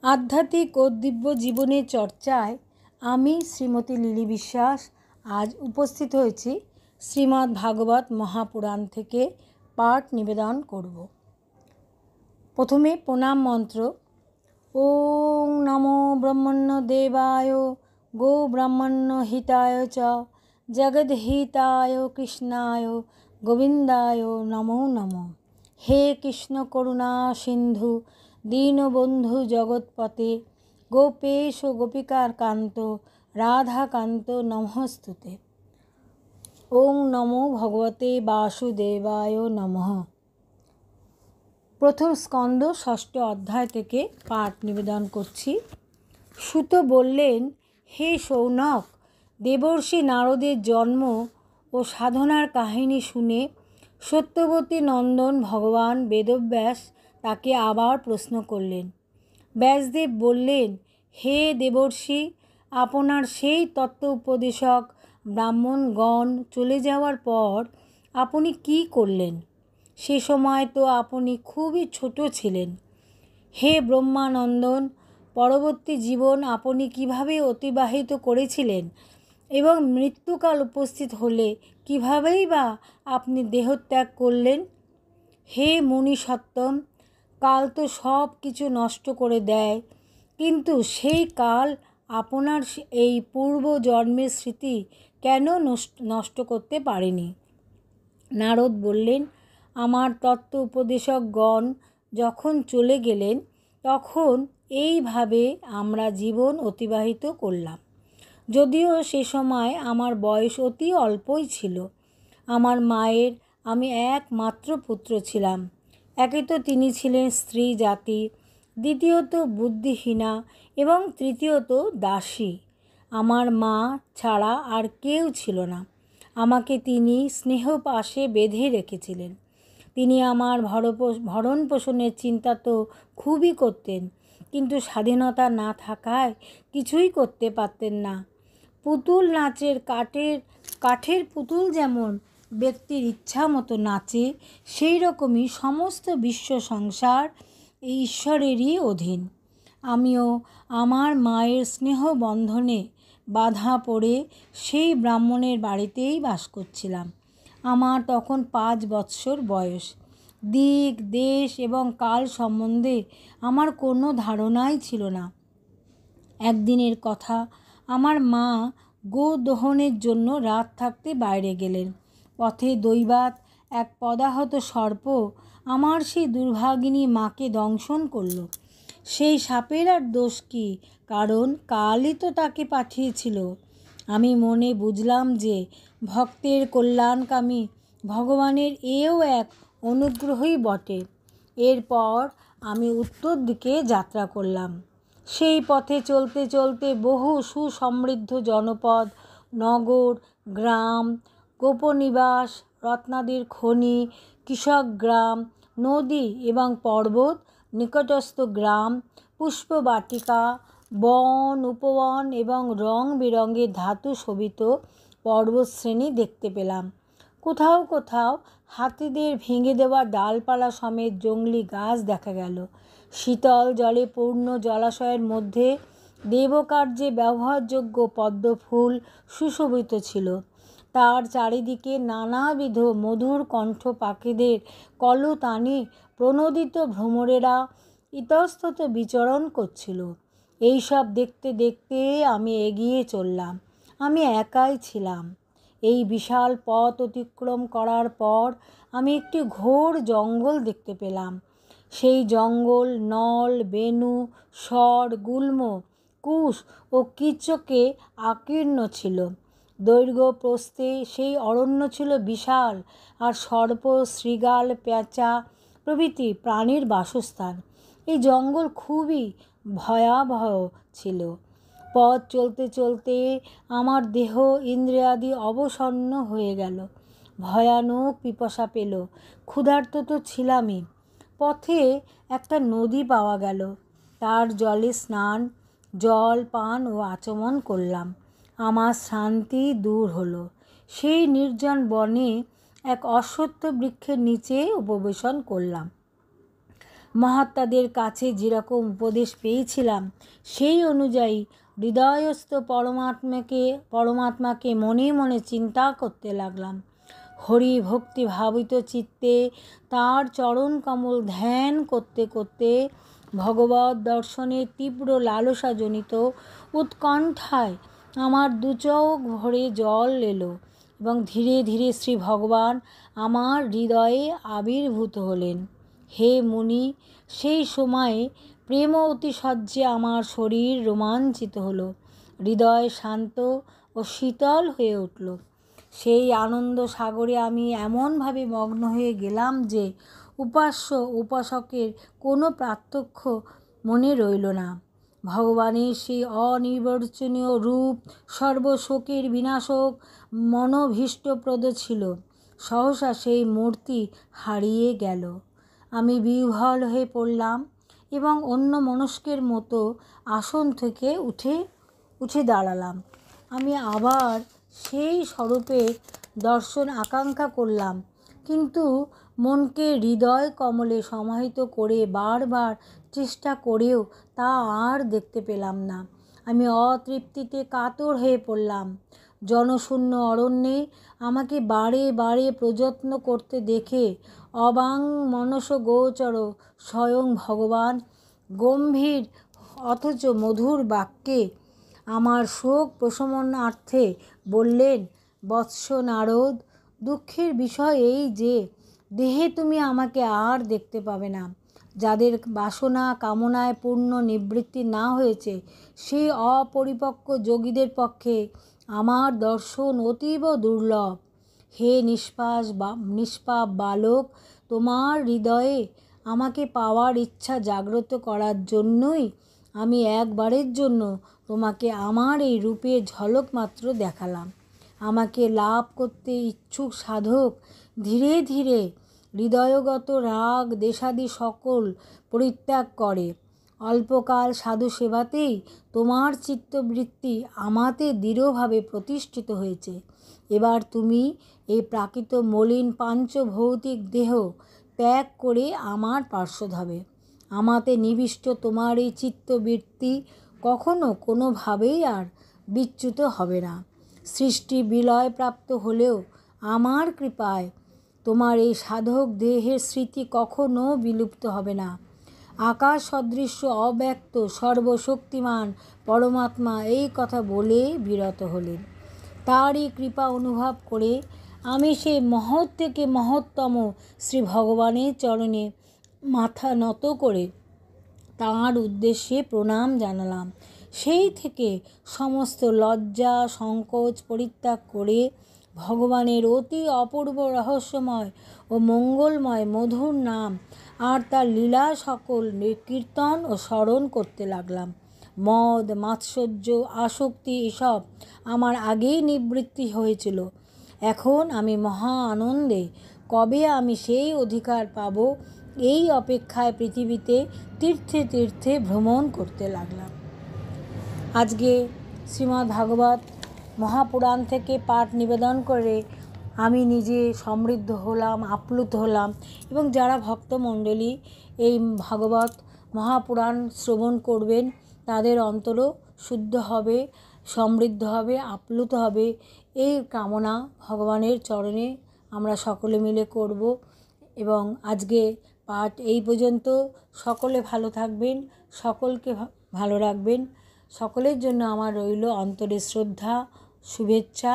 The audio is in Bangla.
आध्यात्मिक और दिव्य जीवনের चर्चाয় আমি শ্রীমতী লিলি বিশ্বাস আজ উপস্থিত হয়েছি শ্রীমদ্ ভাগবত মহাপুরাণ থেকে পাঠ নিবেদন করব। প্রথমে প্রণাম মন্ত্র। ওং নমো ব্রহ্মণ্য দেবায় গো ব্রাহ্মণ্য হিতায় চ জগদ্হিতায় কৃষ্ণায় গোবিন্দায় নমো নমঃ। হে কৃষ্ণ করুণা সিন্ধু দীনবন্ধু জগৎপতে গোপেশ গোপিকার কান্ত রাধাকান্ত নমস্তুতে। ওং নমো ভগবতে বাসুদেবায় নমঃ। প্রথম স্কন্দ ষষ্ঠ অধ্যায় থেকে পাঠ নিবেদন করছি। সুত বললেন, হে শৌনক, দেবর্ষি নারদের জন্ম ও সাধনার কাহিনী শুনে সত্যবতী নন্দন ভগবান বেদব্যাস তাকে আবার প্রশ্ন করলেন। ব্যাসদেব বললেন, হে দেবর্ষি, আপনার সেই তত্ত্ব উপদেশক ব্রাহ্মণগণ চলে যাওয়ার পর আপনি কি করলেন? সে সময় তো আপনি খুবই ছোট ছিলেন। হে ব্রহ্মানন্দন, পরবর্তী জীবন আপনি কিভাবে অতিবাহিত করেছিলেন এবং মৃত্যুকাল উপস্থিত হলে কিভাবেই বা আপনি দেহত্যাগ করলেন? হে মুনিসত্তম, কাল তো সব কিছু নষ্ট করে দেয়, কিন্তু সেই কাল আপনার এই পূর্ব জন্মের স্মৃতি কেন নষ্ট করতে পারেনি? নারদ বললেন, আমার তত্ত্ব উপদেশকগণ যখন চলে গেলেন তখন এইভাবে আমরা জীবন অতিবাহিত করলাম। যদিও সে সময় আমার বয়স অতি অল্পই ছিল। আমার মায়ের আমি একমাত্র পুত্র ছিলাম। একে তো তিনি ছিলেন স্ত্রী জাতি, দ্বিতীয়ত বুদ্ধিহীনা এবং তৃতীয়ত দাসী। আমার মা ছাড়া আর কেউ ছিল না। আমাকে তিনি স্নেহপাশে বেঁধে রেখেছিলেন। তিনি আমার ভরণ পোষণের চিন্তা তো খুবই করতেন, কিন্তু স্বাধীনতা না থাকায় কিছুই করতে পারতেন না। পুতুল নাচের কাঠের পুতুল যেমন ব্যক্তির ইচ্ছা মতো নাচে, সেই রকমই সমস্ত বিশ্ব সংসার এই ঈশ্বরেরই অধীন। আমিও আমার মায়ের স্নেহ বন্ধনে বাধা পড়ে সেই ব্রাহ্মণের বাড়িতেই বাস করছিলাম। আমার তখন 5 বৎসর বয়স। দিক, দেশ এবং কাল সম্বন্ধে আমার কোনো ধারণাই ছিল না। একদিনের কথা, আমার মা গো দহনের জন্য রাত থাকতে বাইরে গেলেন। পথে দৈবাৎ এক পদাহত সর্প আমার সেই দুর্ভাগিনী মাকে দংশন করল। সেই সাপের আর দোষ কী? কারণ কালই তো তাকে পাঠিয়েছিল। আমি মনে বুঝলাম যে ভক্তের কল্যাণকামী ভগবানের এও এক অনুগ্রহই বটে। এরপর আমি উত্তর দিকে যাত্রা করলাম। সেই পথে চলতে চলতে বহু সুসমৃদ্ধ জনপদ, নগর, গ্রাম, গোপনিবাস, রত্নাদির খনি, কৃষক গ্রাম, নদী এবং পর্বত, নিকটস্থ গ্রাম, পুষ্পবাটিকা, বন, উপবন এবং রং বেরঙের ধাতু শোভিত পর্বতশ্রেণী দেখতে পেলাম। কোথাও কোথাও হাতিদের ভেঙে দেওয়া ডালপালা সমেত জংলি গাছ দেখা গেল। শীতল জলে পূর্ণ জলাশয়ের মধ্যে দেবকার্যে ব্যবহারযোগ্য পদ্মফুল সুশোভিত ছিল। তার চারিদিকে নানাবিধ মধুর কণ্ঠ পাখিদের কলতানে প্রণোদিত ভ্রমরেরা ইতস্তত বিচরণ করছিল। এইসব দেখতে দেখতে আমি এগিয়ে চললাম। আমি একাই ছিলাম। এই বিশাল পথ অতিক্রম করার পর আমি একটি ঘোর জঙ্গল দেখতে পেলাম। সেই জঙ্গল নল, বেনু, শর, গুল্ম, কুশ ও কীচকে আকীর্ণ ছিল। দৈর্ঘ্য প্রস্থে সেই অরণ্য ছিল বিশাল, আর সর্প, শৃগাল, পেঁচা প্রভৃতি প্রাণীর বাসস্থান। এই জঙ্গল খুবই ভয়াবহ ছিল। পথ চলতে চলতে আমার দেহ ইন্দ্রিয়াদি অবসন্ন হয়ে গেল। ভয়ানক পিপাসা পেল। ক্ষুধার্ত তো ছিলামই। পথে একটা নদী পাওয়া গেল। তার জলে স্নান, জল পান ও আচমন করলাম। আমার শ্রান্তি দূর হলো। সেই নির্জন বনে এক অশ্বত্থ বৃক্ষের নিচে উপবেশন করলাম। মহাত্মাদের কাছে যেরকম উপদেশ পেয়েছিলাম সেই অনুযায়ী হৃদয়স্থ পরমাত্মাকে মনে মনে চিন্তা করতে লাগলাম। হরি ভক্তি ভাবিত চিত্তে তার চরণ কমল ধ্যান করতে করতে ভগবত দর্শনের তীব্র লালসাজনিত উৎকণ্ঠায় আমার দুচোখ ভরে জল এলো এবং ধীরে ধীরে শ্রী ভগবান আমার হৃদয়ে আবির্ভূত হলেন। হে মুনি, সেই সময়ে প্রেম অতিশয্যে আমার শরীর রোমাঞ্চিত হলো, হৃদয় শান্ত ও শীতল হয়ে উঠল। সেই আনন্দ সাগরে আমি এমনভাবে মগ্ন হয়ে গেলাম যে উপাস্য উপাসকের কোনো পার্থক্য মনে রইল না। ভগবানের সেই অনির্বচনীয় রূপ সর্বশোকের বিনাশক মনোভীষ্টপ্রদ ছিল। সহসা সেই মূর্তি হারিয়ে গেল। আমি বিহ্বল হয়ে পড়লাম এবং অন্য মনস্কের মতো আসন থেকে উঠে দাঁড়ালাম। আমি আবার সেই স্বরূপের দর্শন আকাঙ্ক্ষা করলাম, কিন্তু মনকে হৃদয় কমলে সমাহিত করে বারবার চেষ্টা করেও তা আর দেখতে পেলাম না। আমি অতৃপ্তিতে কাতর হয়ে পড়লাম। জনশূন্য অরণ্যে আমাকে বারে বারে প্রযত্ন করতে দেখে অবাং মনসগোচর স্বয়ং ভগবান গম্ভীর অথচ মধুর বাক্যে আমার শোক প্রশমনার্থে বললেন, বৎস নারদ, দুঃখের বিষয় এই যে দেহে তুমি আমাকে আর দেখতে পাবে না। যাদের বাসনা কামনায় পূর্ণ নিবৃত্তি না হয়েছে সেই অপরিপক্ক যোগীদের পক্ষে আমার দর্শন অতীব দুর্লভ। হে নিষ্পাপ বালক, তোমার হৃদয়ে আমাকে পাওয়ার ইচ্ছা জাগ্রত করার জন্যই আমি একবারের জন্য তোমাকে আমার এই রূপের ঝলক মাত্র দেখালাম। আমাকে লাভ করতে ইচ্ছুক সাধক ধীরে ধীরে হৃদয়গত রাগ দেশাদি সকল পরিত্যাগ করে। অল্পকাল সাধু সেবাতেই তোমার চিত্তবৃত্তি আমাতে দৃঢ়ভাবে প্রতিষ্ঠিত হয়েছে। এবার তুমি এই প্রাকৃত মলিন পাঞ্চভৌতিক দেহ ত্যাগ করে আমার পার্শ্বদ হবে। আমাতে নিবিষ্ট তোমার এই চিত্তবৃত্তি কখনো কোনোভাবেই আর বিচ্যুত হবে না। সৃষ্টি বিলয় প্রাপ্ত হলেও আমার কৃপায় তোমার এই সাধক দেহের স্মৃতি কখনো বিলুপ্ত হবে না। আকাশ সদৃশ্য অব্যক্ত সর্বশক্তিমান পরমাত্মা এই কথা বলে বিরত হলেন। তারই কৃপা অনুভব করে আমি সেই মহৎ থেকে মহত্তম শ্রী ভগবানের চরণে মাথা নত করে তাঁর উদ্দেশ্যে প্রণাম জানালাম। সেই থেকে সমস্ত লজ্জা সংকোচ পরিত্যাগ করে ভগবানের অতি অপূর্ব রহস্যময় ও মঙ্গলময় মধুর নাম আর তার লীলা সকল কীর্তন ও স্মরণ করতে লাগলাম। মদ মাৎসর্য আসক্তি এসব আমার আগেই নিবৃত্তি হয়েছিল। এখন আমি মহা আনন্দে কবে আমি সেই অধিকার পাব এই অপেক্ষায় পৃথিবীতে তীর্থে তীর্থে ভ্রমণ করতে লাগলাম। আজকে শ্রীমদ্ ভাগবত মহাপুরাণ থেকে পাঠ নিবেদন করে আমি নিজে সমৃদ্ধ হলাম, আপ্লুত হলাম এবং যারা ভক্তমণ্ডলী এই ভাগবত মহাপুরাণ শ্রবণ করবেন তাদের অন্তরও শুদ্ধ হবে, সমৃদ্ধ হবে, আপ্লুত হবে, এই কামনা ভগবানের চরণে আমরা সকলে মিলে করব। এবং আজকে পাঠ এই পর্যন্ত। সকলে ভালো থাকবেন, সকলকে ভালো রাখবেন। সকলের জন্য আমার রইল অন্তরে শ্রদ্ধা, শুভেচ্ছা।